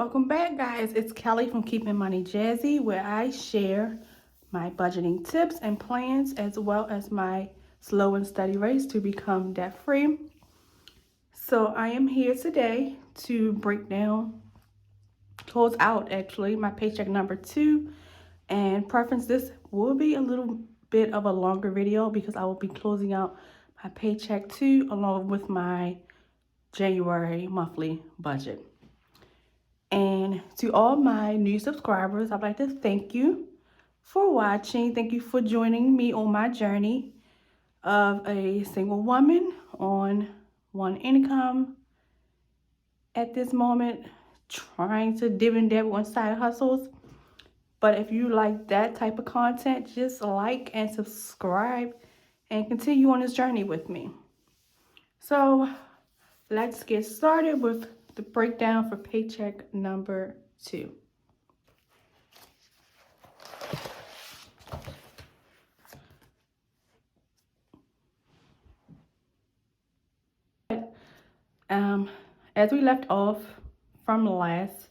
Welcome back, guys. It's Kelly from Keeping Money Jazzy, where I share my budgeting tips and plans as well as my slow and steady race to become debt free. So I am here today to break down, close out actually, my paycheck number 2, and preference this will be a little bit of a longer video because I will be closing out my paycheck 2 along with my January monthly budget. And to all my new subscribers, I'd like to thank you for watching. Thank you for joining me on my journey of a single woman on one income at this moment, trying to div and dab on side hustles. But if you like that type of content, just like and subscribe and continue on this journey with me. So let's get started with the breakdown for paycheck number 2. As we left off from last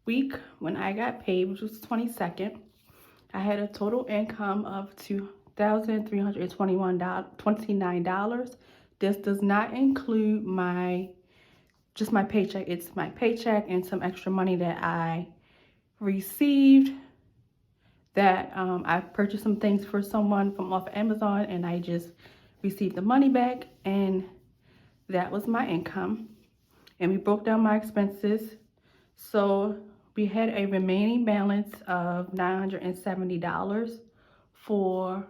week when I got paid, which was 22nd, I had a total income of $2,329. This does not include my paycheck. It's my paycheck and some extra money that I received that I purchased some things for someone from off Amazon, and I just received the money back, and that was my income. And we broke down my expenses. So we had a remaining balance of $970 for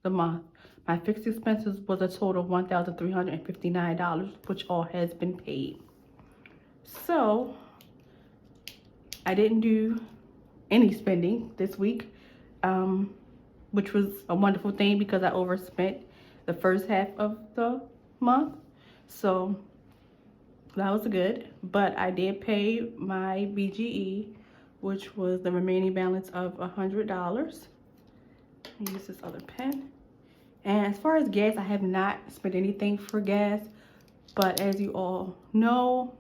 the month. My fixed expenses was a total of $1,359, which all has been paid. So I didn't do any spending this week, which was a wonderful thing because I overspent the first half of the month. So that was good, but I did pay my BGE, which was the remaining balance of $100. Use this other pen. And as far as gas, I have not spent anything for gas, but as you all know,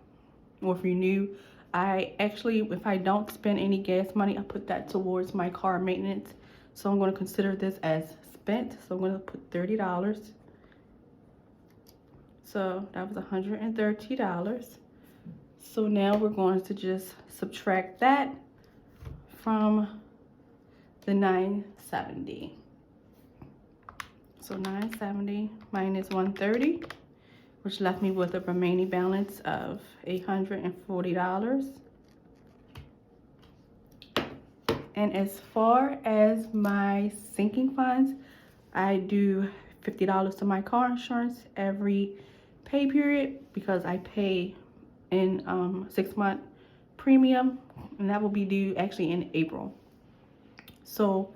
or if you're new, I actually, if I don't spend any gas money, I put that towards my car maintenance. So I'm going to consider this as spent. So I'm going to put $30. So that was $130. So now we're going to just subtract that from the 970. So 970 minus 130, which left me with a remaining balance of $840. And as far as my sinking funds, I do $50 to my car insurance every pay period because I pay in 6-month premium, and that will be due actually in April. So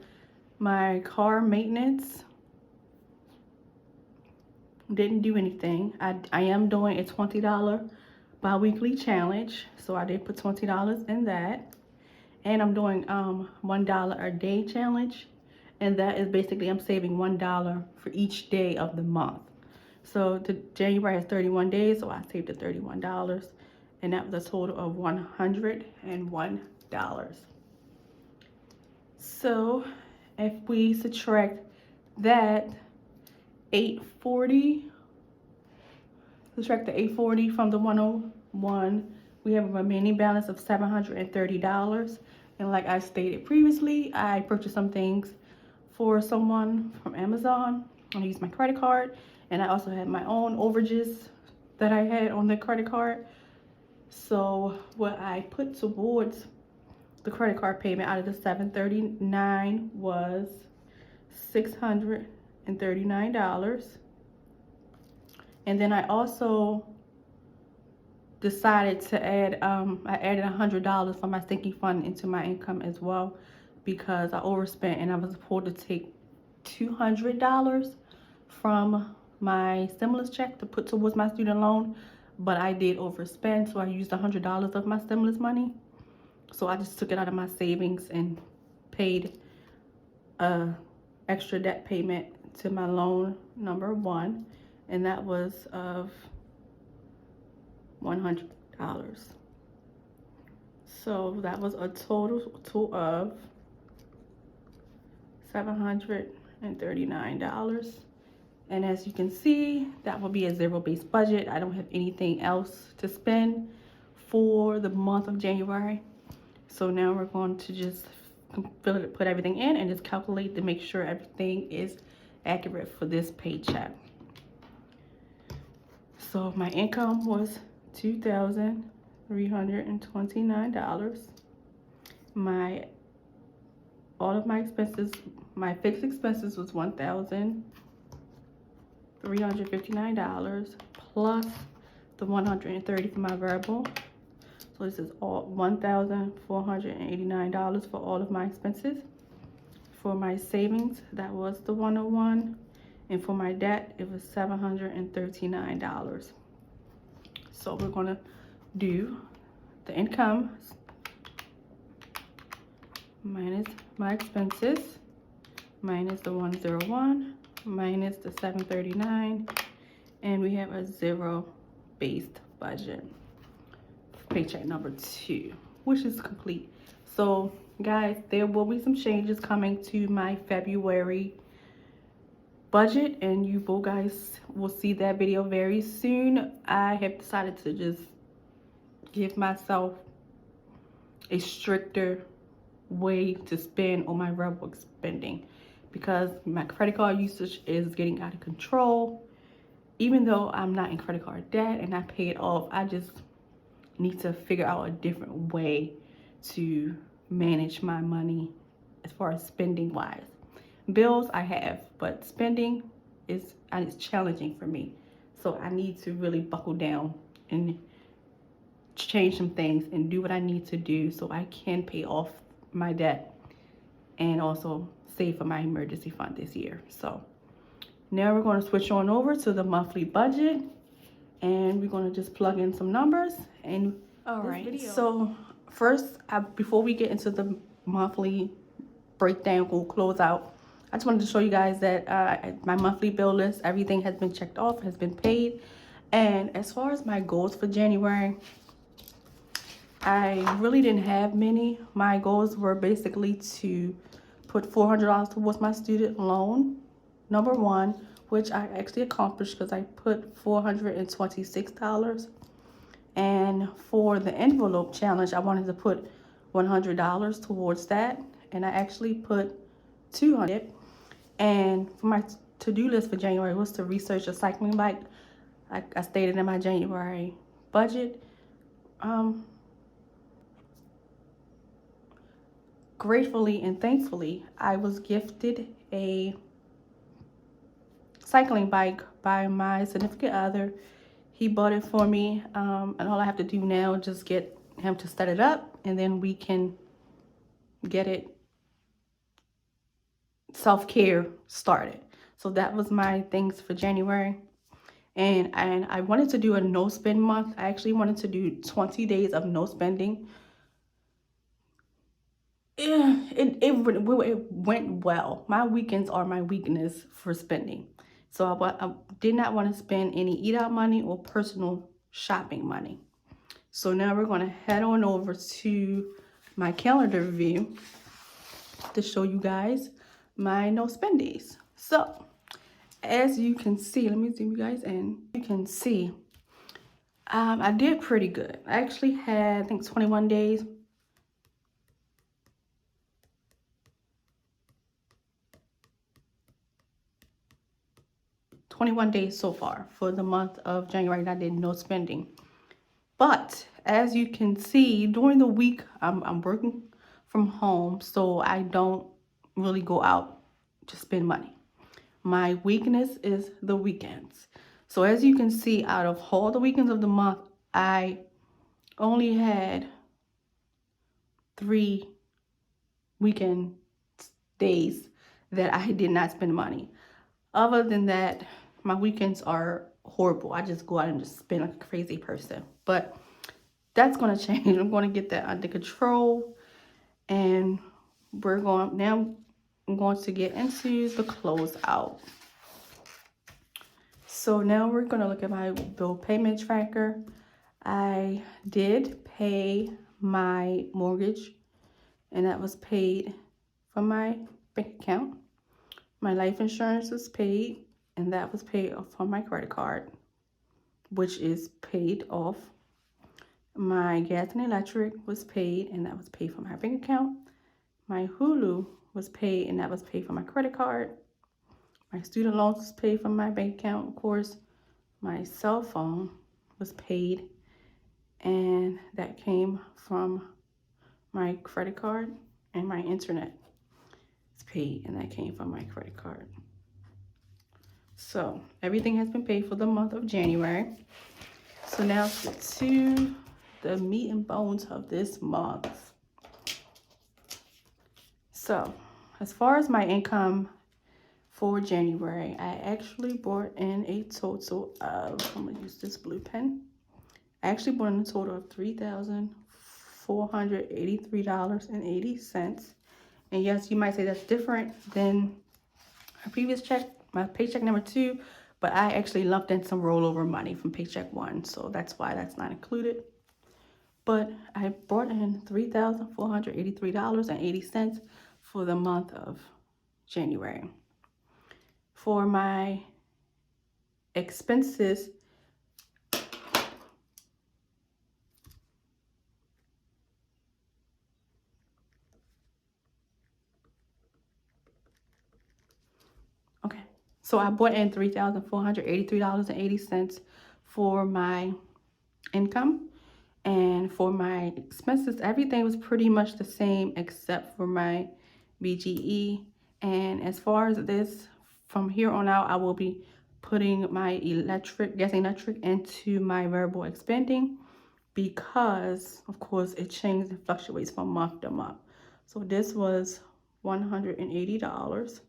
my car maintenance didn't do anything. I am doing a $20 bi-weekly challenge, so I did put $20 in that. And I'm doing $1 a day challenge, and that is basically I'm saving $1 for each day of the month. So January has 31 days, so I saved the $31, and that was a total of $101. So if we subtract that subtract the 840 from the 101, we have a remaining balance of $730. And like I stated previously, I purchased some things for someone from Amazon. I used my credit card, and I also had my own overages that I had on the credit card. So what I put towards the credit card payment out of the $739 was $639. And then I also decided to add, I added $100 from my sinking fund into my income as well because I overspent, and I was supposed to take $200 from my stimulus check to put towards my student loan, but I did overspend, so I used $100 of my stimulus money. So I just took it out of my savings and paid a extra debt payment to my loan number 1, and that was of $100. So that was a total of $739. And as you can see, that will be a zero-based budget. I don't have anything else to spend for the month of January. So now we're going to just put everything in and just calculate to make sure everything is accurate for this paycheck. So my income was $2,329. All of my expenses, my fixed expenses was $1,359 plus the $130 for my variable. So this is all $1,489 for all of my expenses. For my savings, that was the 101, and for my debt, it was $739. So we're gonna do the income minus my expenses minus the 101 minus the 739, and we have a zero-based budget. Paycheck number 2, which is complete. So guys, there will be some changes coming to my February budget, and you both guys will see that video very soon. I have decided to just give myself a stricter way to spend on my variable spending because my credit card usage is getting out of control. Even though I'm not in credit card debt and I pay it off, I just need to figure out a different way to manage my money as far as spending wise. Bills I have, but spending is challenging for me. So I need to really buckle down and change some things and do what I need to do so I can pay off my debt and also save for my emergency fund this year. So now we're going to switch on over to the monthly budget, and we're going to just plug in some numbers. And all right, so first, before we get into the monthly breakdown, we'll close out. I just wanted to show you guys that my monthly bill list, everything has been checked off, has been paid. And as far as my goals for January, I really didn't have many. My goals were basically to put $400 towards my student loan, number 1, which I actually accomplished because I put $426. And for the envelope challenge, I wanted to put $100 towards that, and I actually put $200. And for my to-do list for January was to research a cycling bike, like I stated in my January budget. Gratefully and thankfully, I was gifted a cycling bike by my significant other. He bought it for me, and all I have to do now is just get him to set it up, and then we can get it self-care started. So that was my things for January. And I wanted to do a no spend month. I actually wanted to do 20 days of no spending. It went well. My weekends are my weakness for spending. So I did not want to spend any eat out money or personal shopping money. So now we're going to head on over to my calendar view to show you guys my no spend days. So as you can see, let me zoom you guys in. You can see I did pretty good. I actually had, I think, 21 days. So far for the month of January, and I did no spending. But as you can see, during the week, I'm working from home, so I don't really go out to spend money. My weakness is the weekends. So as you can see, out of all the weekends of the month, I only had 3 weekend days that I did not spend money. Other than that, my weekends are horrible. I just go out and just spend like a crazy person. But that's going to change. I'm going to get that under control. And I'm going to get into the closeout. So now we're going to look at my bill payment tracker. I did pay my mortgage, and that was paid from my bank account. My life insurance was paid, and that was paid off from my credit card, which is paid off. My gas and electric was paid, and that was paid from my bank account. My Hulu was paid, and that was paid from my credit card. My student loans was paid from my bank account, of course. My cell phone was paid, and that came from my credit card. And my internet is paid, and that came from my credit card. So everything has been paid for the month of January. So now to the meat and bones of this month. So as far as my income for January, I actually brought in a total of, I'm gonna use this blue pen. I actually brought in a total of $3,483.80. And yes, you might say that's different than my previous check, my paycheck number 2, but I actually lumped in some rollover money from paycheck 1, so that's why that's not included. But I brought in $3,483.80 for the month of January. For my expenses, okay, so I brought in $3,483.80 for my income. And for my expenses, everything was pretty much the same except for my BGE. And as far as this, from here on out, I will be putting my gas and electric into my variable expending, because of course it changes and fluctuates from month to month. So this was $180,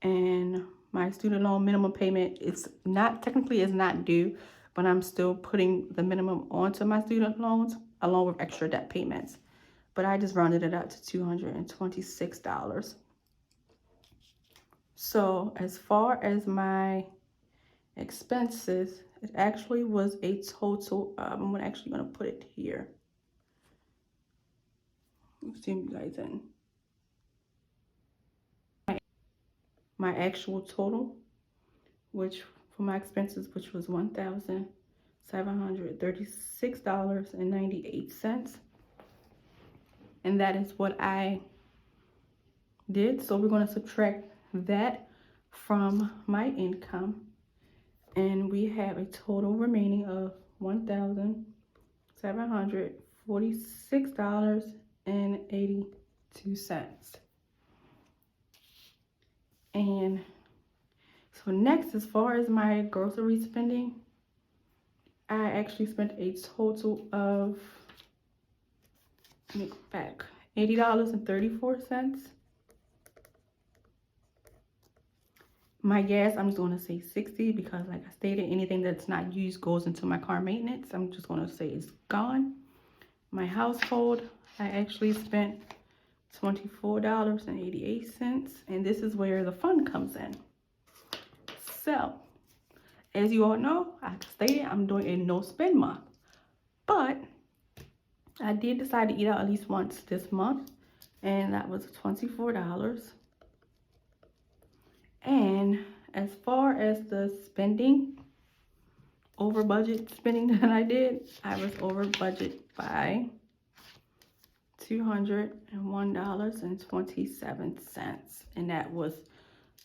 and my student loan minimum payment is not due, but I'm still putting the minimum onto my student loans along with extra debt payments. But I just rounded it up to $226. So as far as my expenses, it actually was a total of, I'm actually gonna put it here. Let's zoom you guys in. My actual total, which for my expenses, which was $1,736.98. And that is what I did. So we're going to subtract that from my income, and we have a total remaining of $1,746.82. And so next, as far as my grocery spending, I actually spent a total of, let me go back, $80.34. My gas, I'm just going to say 60, because like I stated, anything that's not used goes into my car maintenance. I'm just going to say it's gone. My household, I actually spent $24.88, and this is where the fun comes in. So, as you all know, like I stated, I'm doing a no spend month, but I did decide to eat out at least once this month, and that was $24. And as far as the spending, over budget spending that I did, I was over budget by $201.27, and that was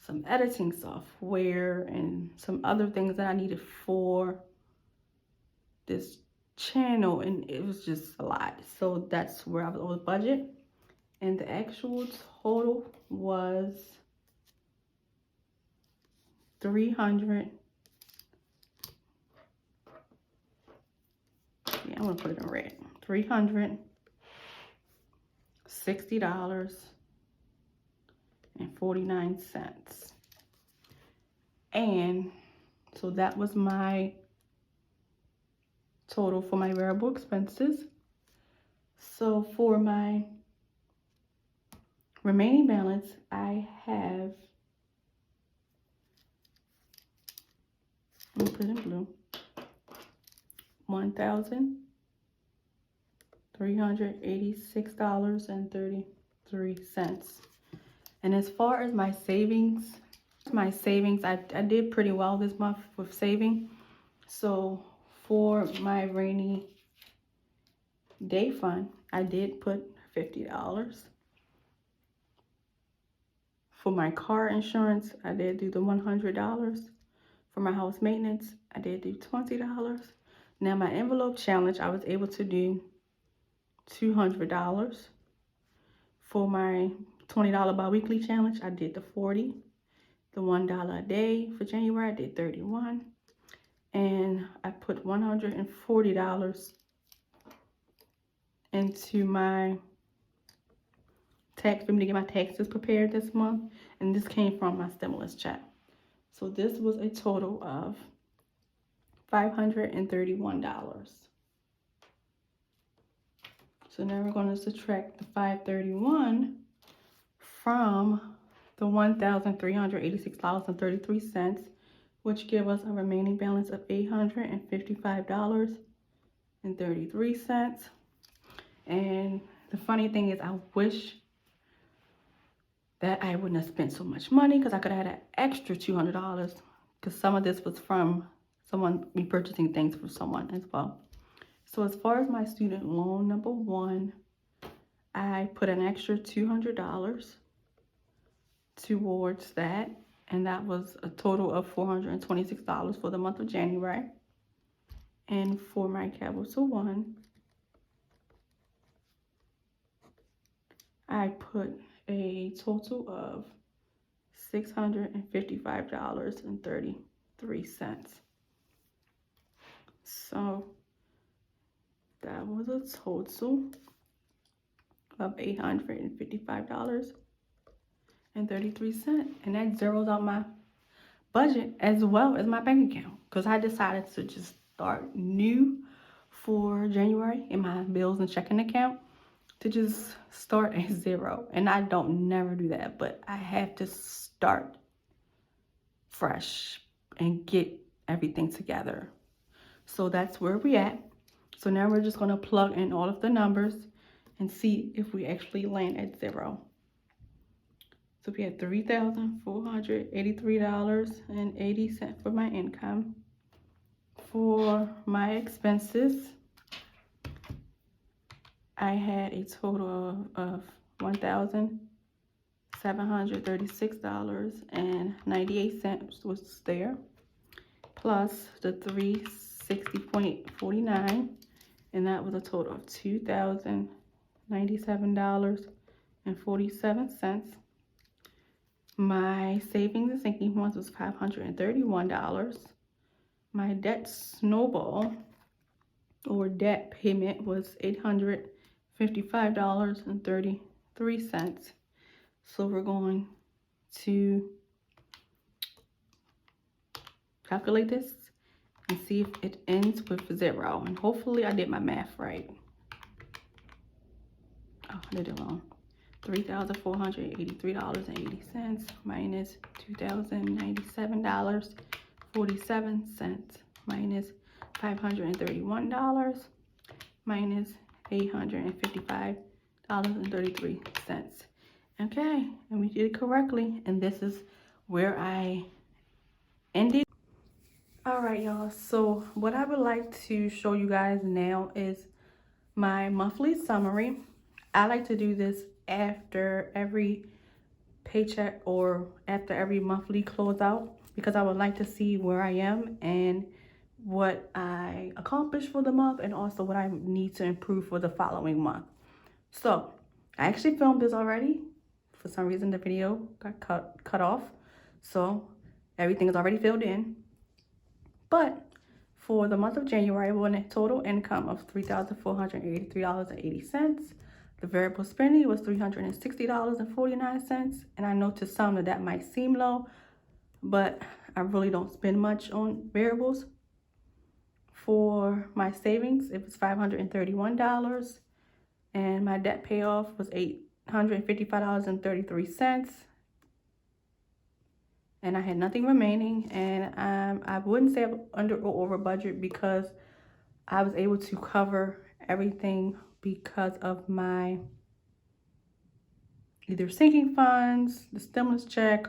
some editing software and some other things that I needed for this channel, and it was just a lot. So that's where I was over budget, and the actual total was $300. Yeah, I'm gonna put it in red. $360.49. And so that was my total for my variable expenses. So for my remaining balance, I have, let me put it in blue, $386.33. And as far as my savings, I did pretty well this month with saving. So for my rainy day fund, I did put $50. For my car insurance, I did do the $100. For my house maintenance, I did do $20. Now my envelope challenge, I was able to do $200. For my $20 bi-weekly challenge, I did the 40. The $1 a day for January, I did 31. And I put $140 into my tax for me to get my taxes prepared this month. And this came from my stimulus check. So this was a total of $531. So now we're going to subtract the $531 from the $1,386.33, which give us a remaining balance of $855.33. And the funny thing is, I wish that I wouldn't have spent so much money, because I could have had an extra $200, because some of this was from me purchasing things for someone as well. So as far as my student loan number one, I put an extra $200 towards that, and that was a total of $426 for the month of January. And for my Capital One, I put a total of $655.33. So that was a total of $855.33, and that zeroes out my budget as well as my bank account, because I decided to just start new for January in my bills and checking account, to just start at zero. And I don't never do that, but I have to start fresh and get everything together. So that's where we at. So now we're just going to plug in all of the numbers and see if we actually land at zero. So we had $3,483.80 for my income. For my expenses, I had a total of $1,736.98 was there, plus the $360.49, and that was a total of $2,097.47. My savings and sinking funds was $531. My debt snowball, or debt payment, was $855.33. So we're going to calculate this and see if it ends with zero. And hopefully I did my math right. Oh, I did it wrong. $3,483.80 minus $2,097.47 minus $531 minus $855.33. Okay, and we did it correctly, and this is where I ended. All right, y'all, so what I would like to show you guys now is my monthly summary. I like to do this after every paycheck or after every monthly closeout, because I would like to see where I am and what I accomplished for the month, and also what I need to improve for the following month. So I actually filmed this already. For some reason the video got cut off, so everything is already filled in. But for the month of January, we had a total income of $3,483.80. The variable spending was $360.49. And I know to some that might seem low, but I really don't spend much on variables. For my savings, it was $531. And my debt payoff was $855.33. And I had nothing remaining, and I wouldn't say I'm under or over budget, because I was able to cover everything because of my either sinking funds, the stimulus check,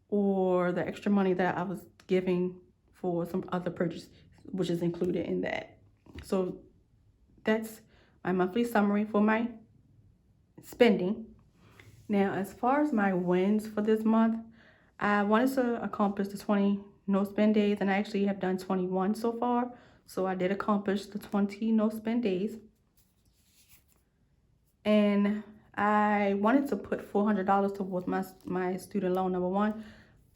or the extra money that I was giving for some other purchase, which is included in that. So that's my monthly summary for my spending. Now, as far as my wins for this month, I wanted to accomplish the 20 no spend days, and I actually have done 21 so far. So I did accomplish the 20 no spend days. And I wanted to put $400 towards my student loan, number one.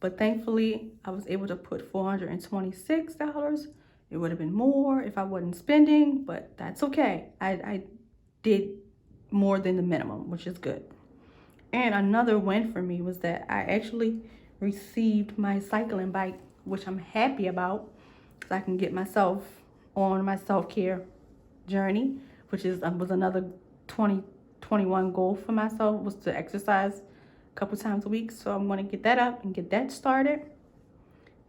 But thankfully, I was able to put $426. It would have been more if I wasn't spending, but that's okay. I did more than the minimum, which is good. And another win for me was that I actually received my cycling bike, which I'm happy about, so I can get myself on my self-care journey, which is was another 2021 goal for myself, was to exercise a couple times a week. So I'm going to get that up and get that started.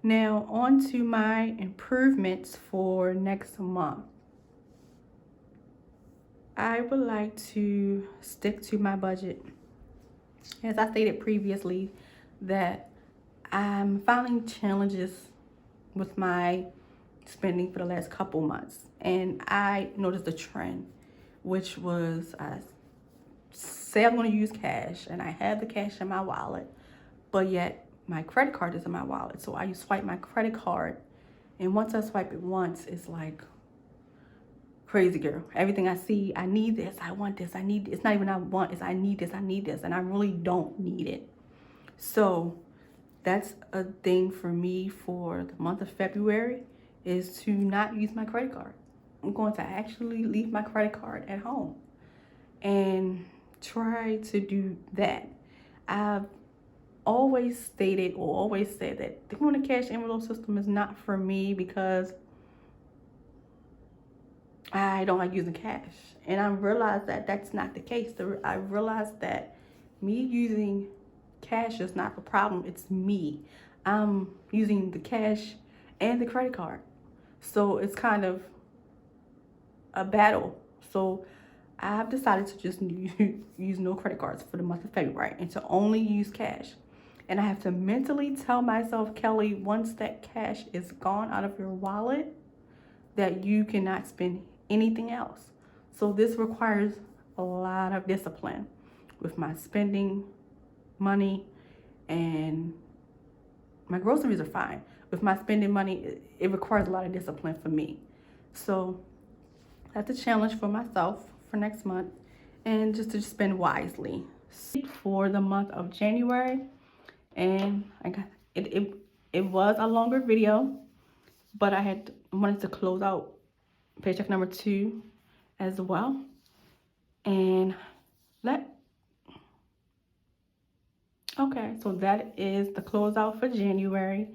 Now on to my improvements for next month. I would like to stick to my budget. As I stated previously, that I'm finding challenges with my spending for the last couple months, and I noticed a trend, which was I say I'm going to use cash, and I have the cash in my wallet, but yet my credit card is in my wallet. So I swipe my credit card, and once I swipe it once, it's like crazy girl. Everything I see, I need this, I want this, I need this. It's not even I want, it's I need this, and I really don't need it. So that's a thing for me for the month of February, is to not use my credit card. I'm going to actually leave my credit card at home and try to do that. I've always stated or always said that the cash envelope system is not for me because I don't like using cash. And I realized that that's not the case. I realized that me using cash is not the problem, it's me. I'm using the cash and the credit card. So it's kind of a battle. So I've decided to just use no credit cards for the month of February and to only use cash. And I have to mentally tell myself, Kelly, once that cash is gone out of your wallet, that you cannot spend anything else. So this requires a lot of discipline with my spending money, and my groceries are fine. With my spending money, it requires a lot of discipline for me. So that's a challenge for myself for next month, and just to spend wisely. For the month of January, and I got it was a longer video, but I wanted to close out paycheck number 2 as well. And okay, so that is the closeout for January.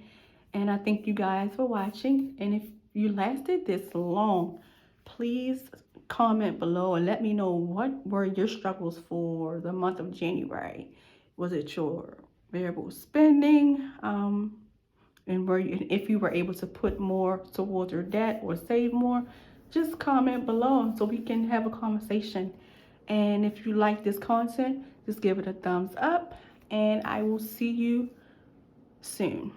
And I thank you guys for watching. And if you lasted this long, please comment below and let me know what were your struggles for the month of January. Was it your variable spending? And if you were able to put more towards your debt or save more, just comment below so we can have a conversation. And if you like this content, just give it a thumbs up, and I will see you soon.